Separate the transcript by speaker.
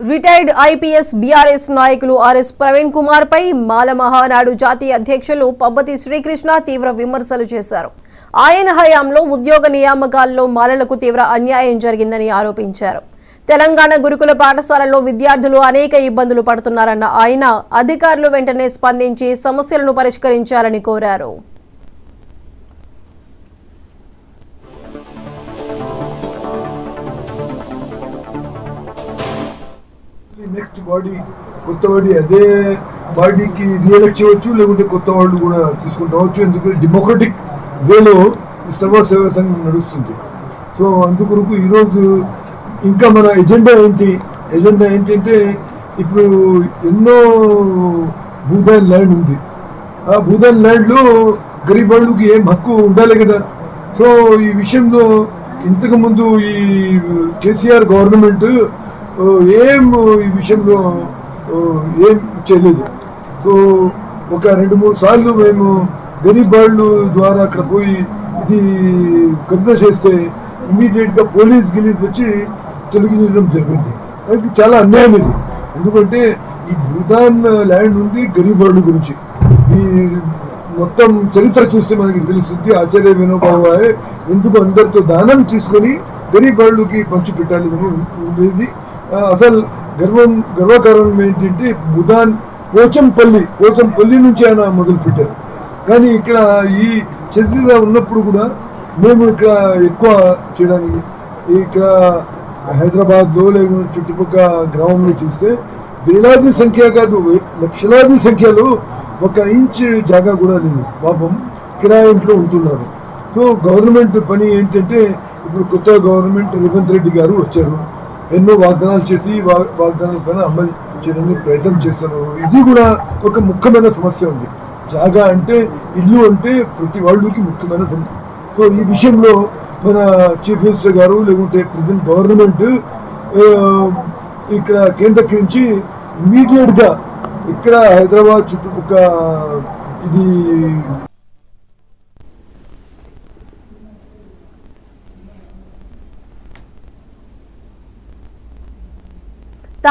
Speaker 1: Retired IPS BRS నాయకులు RS Praveen Kumar పై మాల మహానాడు జాతీయ అధ్యక్షులు పబ్బతి శ్రీకృష్ణ తీవ్ర విమర్శలు చేశారు. ఆయన హయాంలో ఉద్యోగ నియామకాల్లో మాలలకు తీవ్ర అన్యాయం జరిగిందని ఆరోపించారు. తెలంగాణ గురుకుల పాఠశాలలో విద్యార్థులు అనేక ఇబ్బందులు పడుతున్నారన్న ఆయన అధికారులు వెంటనే స్పందించి సమస్యలను పరిష్కరించాలని కోరారు.
Speaker 2: నెక్స్ట్ బాడీ కొత్త బాడీ అదే బాడీకి రియలెక్ట్ చేయవచ్చు, లేకుంటే కొత్త వాళ్ళు కూడా తీసుకుంటావచ్చు. ఎందుకంటే డెమోక్రటిక్ వేలో సర్వ సేవా సంఘం నడుస్తుంది. సో అందుకొరకు ఈరోజు ఇంకా మన ఎజెండా ఏంటంటే ఇప్పుడు ఎన్నో భూదాన్ ల్యాండ్ ఉంది. ఆ భూదాన్ ల్యాండ్లో గరీబ్ వాళ్ళకి ఏం హక్కు ఉండాలి కదా. సో ఈ విషయంలో ఇంతకుముందు ఈ కేసీఆర్ గవర్నమెంట్ ఏం ఈ విషయంలో ఏం చేయలేదు. సో ఒక 2-3 సార్లు మేము గరీబ్ వాళ్ళు ద్వారా అక్కడ పోయి ఇది కబ్జా చేస్తే ఇమీడియట్గా పోలీస్ వచ్చి తొలగించడం జరిగింది. అది చాలా అన్యాయం ఇది. ఎందుకంటే ఈ భూదాన్ ల్యాండ్ ఉంది గరీబ్ వాళ్ళ గురించి. ఈ మొత్తం చరిత్ర చూస్తే మనకి తెలుస్తుంది. ఆచార్య వినోబాబాయ్ ఎందుకు అందరితో దానం తీసుకొని గరీబ్ వాళ్ళకి పంచి పెట్టాలి అని ఉండేది. అసలు గర్వకారణం ఏంటంటే భూదాన్ పోచంపల్లి నుంచి ఆయన మొదలు పెట్టారు. కానీ ఇక్కడ ఈ చరిత్ర ఉన్నప్పుడు కూడా మేము ఇక్కడ ఎక్కువ చేయడానికి ఇక్కడ హైదరాబాద్లో లేకపోతే చుట్టుపక్కల గ్రామంలో చూస్తే వేలాది సంఖ్య కాదు లక్షలాది సంఖ్యలో 1 ఇంచ్ జాగా కూడా లేదు. పాపం కిరాయి ఇంట్లో ఉంటున్నారు. సో గవర్నమెంట్ పని ఏంటంటే ఇప్పుడు కొత్త గవర్నమెంట్ రేవంత్ రెడ్డి గారు వచ్చారు. ఎన్నో వాగ్దానాలు చేసి వాగ్దానాల పైన అమలు చేయడానికి ప్రయత్నం చేస్తున్నారు. ఇది కూడా ఒక ముఖ్యమైన సమస్య ఉంది. జాగా అంటే ఇల్లు అంటే ప్రతి వాళ్ళకి ముఖ్యమైన సమస్య. సో ఈ విషయంలో మన చీఫ్ మినిస్టర్ గారు లేకుంటే ప్రెసిడెంట్ గవర్నమెంట్ ఇక్కడ కేంద్రీకరించి ఇమీడియట్గా ఇక్కడ హైదరాబాద్ చుట్టుపక్కల ఇది